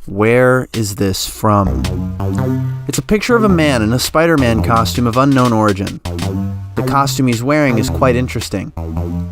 Where is this from? It's a picture of a man in a Spider-Man costume of unknown origin. The costume he's wearing is quite interesting.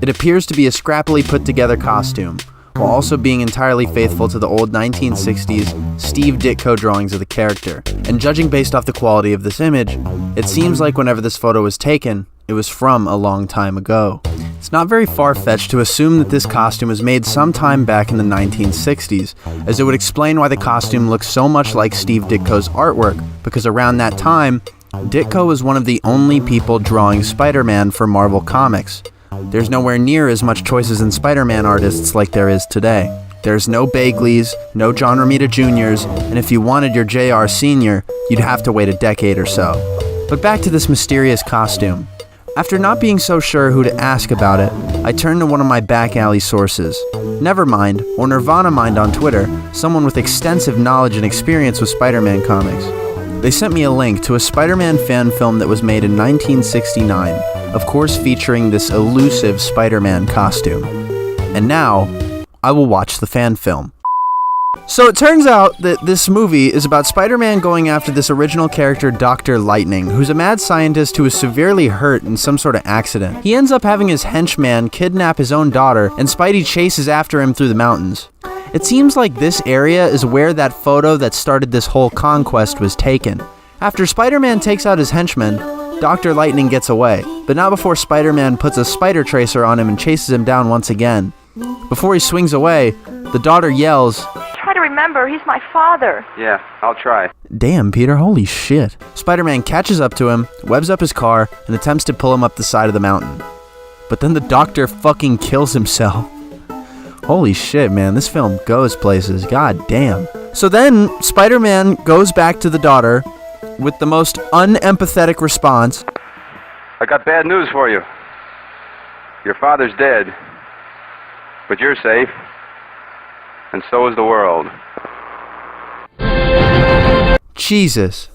It appears to be a scrappily put together costume, while also being entirely faithful to the old 1960s Steve Ditko drawings of the character. And judging based off the quality of this image, it seems like whenever this photo was taken, it was from a long time ago. It's not very far-fetched to assume that this costume was made sometime back in the 1960s, as it would explain why the costume looks so much like Steve Ditko's artwork, because around that time, Ditko was one of the only people drawing Spider-Man for Marvel Comics. There's nowhere near as much choices in Spider-Man artists like there is today. There's no Bagleys, no John Romita Jr.'s, and if you wanted your JR Sr., you'd have to wait a decade or so. But back to this mysterious costume. After not being so sure who to ask about it, I turned to one of my back alley sources. Nevermind, or Nirvana Mind on Twitter, someone with extensive knowledge and experience with Spider-Man comics. They sent me a link to a Spider-Man fan film that was made in 1969, of course featuring this elusive Spider-Man costume. And now, I will watch the fan film. So it turns out that this movie is about Spider-Man going after this original character, Dr. Lightning, who's a mad scientist who is severely hurt in some sort of accident. He ends up having his henchman kidnap his own daughter, and Spidey chases after him through the mountains. It seems like this area is where that photo that started this whole conquest was taken. After Spider-Man takes out his henchman, Dr. Lightning gets away, but not before Spider-Man puts a spider tracer on him and chases him down once again. Before he swings away, the daughter yells, "Try to remember, he's my father." Yeah, I'll try. Damn, Peter, holy shit. Spider-Man catches up to him, webs up his car, and attempts to pull him up the side of the mountain. But then the doctor fucking kills himself. Holy shit, man, this film goes places, god damn. So then, Spider-Man goes back to the daughter with the most unempathetic response. I got bad news for you. Your father's dead, but you're safe, and so is the world. Jesus.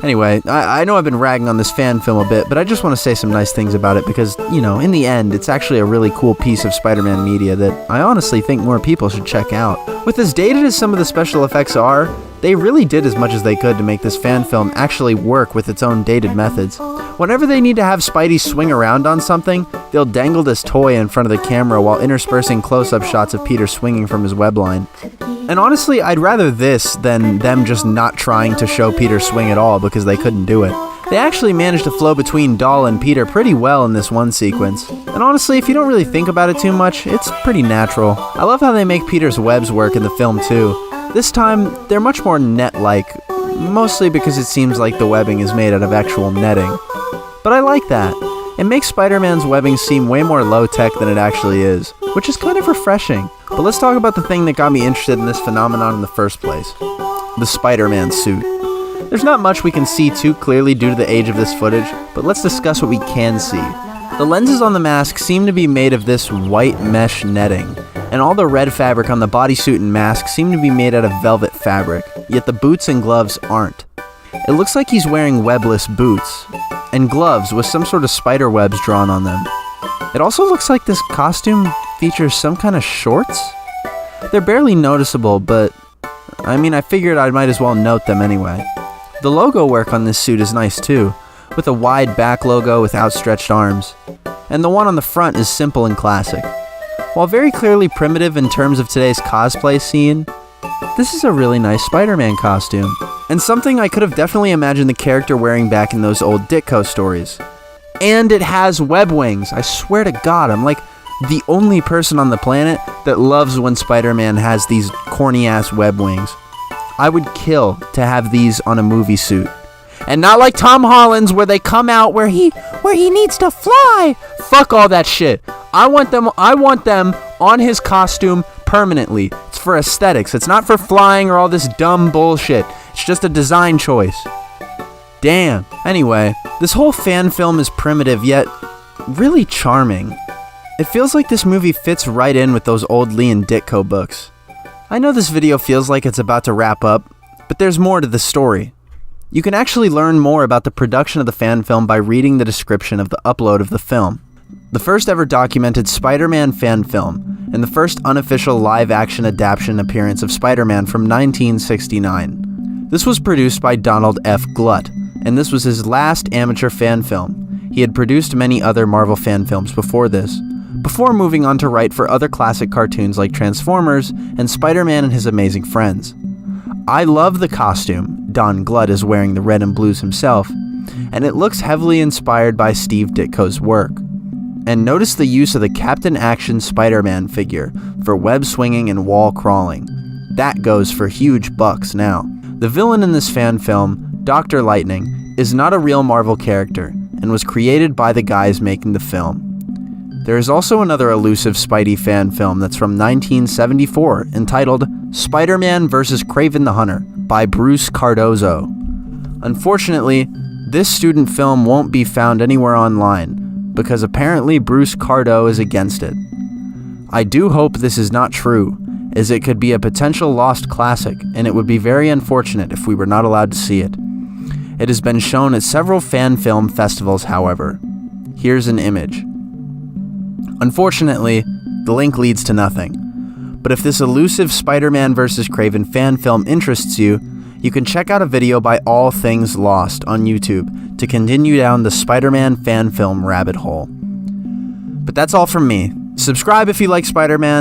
Anyway, I know I've been ragging on this fan film a bit, but I just want to say some nice things about it because, you know, in the end, it's actually a really cool piece of Spider-Man media that I honestly think more people should check out. With as dated as some of the special effects are, they really did as much as they could to make this fan film actually work with its own dated methods. Whenever they need to have Spidey swing around on something, they'll dangle this toy in front of the camera while interspersing close-up shots of Peter swinging from his web line. And honestly, I'd rather this than them just not trying to show Peter swing at all because they couldn't do it. They actually managed to flow between Doll and Peter pretty well in this one sequence. And honestly, if you don't really think about it too much, it's pretty natural. I love how they make Peter's webs work in the film too. This time, they're much more net-like, mostly because it seems like the webbing is made out of actual netting. But I like that. It makes Spider-Man's webbing seem way more low-tech than it actually is, which is kind of refreshing. But let's talk about the thing that got me interested in this phenomenon in the first place. The Spider-Man suit. There's not much we can see too clearly due to the age of this footage, but let's discuss what we can see. The lenses on the mask seem to be made of this white mesh netting, and all the red fabric on the bodysuit and mask seem to be made out of velvet fabric, yet the boots and gloves aren't. It looks like he's wearing webless boots, and gloves with some sort of spider webs drawn on them. It also looks like this costume features some kind of shorts? They're barely noticeable, but I mean, I figured I might as well note them anyway. The logo work on this suit is nice too, with a wide back logo with outstretched arms, and the one on the front is simple and classic. While very clearly primitive in terms of today's cosplay scene, this is a really nice Spider-Man costume, and something I could have definitely imagined the character wearing back in those old Ditko stories. And it has web wings. I swear to God, I'm like the only person on the planet that loves when Spider-Man has these corny-ass web wings. I would kill to have these on a movie suit. And not like Tom Holland's where they come out where he needs to fly. Fuck all that shit. I want them on his costume permanently. It's for aesthetics. It's not for flying or all this dumb bullshit. It's just a design choice. Damn. Anyway, this whole fan film is primitive yet really charming. It feels like this movie fits right in with those old Lee and Ditko books. I know this video feels like it's about to wrap up, but there's more to the story. You can actually learn more about the production of the fan film by reading the description of the upload of the film. the first ever documented Spider-Man fan film, and the first unofficial live-action adaptation appearance of Spider-Man from 1969. This was produced by Donald F. Glut, and this was his last amateur fan film. He had produced many other Marvel fan films before this, before moving on to write for other classic cartoons like Transformers and Spider-Man and His Amazing Friends. I love the costume. Don Glut is wearing the red and blues himself, and it looks heavily inspired by Steve Ditko's work. And notice the use of the Captain Action Spider-Man figure for web swinging and wall crawling. That goes for huge bucks now. The villain in this fan film, Dr. Lightning, is not a real Marvel character and was created by the guys making the film. There is also another elusive Spidey fan film that's from 1974 entitled Spider-Man vs. Kraven the Hunter by Bruce Cardozo. Unfortunately, this student film won't be found anywhere online because apparently Bruce Cardo is against it. I do hope this is not true, as it could be a potential lost classic, and it would be very unfortunate if we were not allowed to see it. It has been shown at several fan film festivals, however. Here's an image. Unfortunately, the link leads to nothing. But if this elusive Spider-Man vs. Kraven fan film interests you, you can check out a video by All Things Lost on YouTube to continue down the Spider-Man fan film rabbit hole. But that's all from me. Subscribe if you like Spider-Man,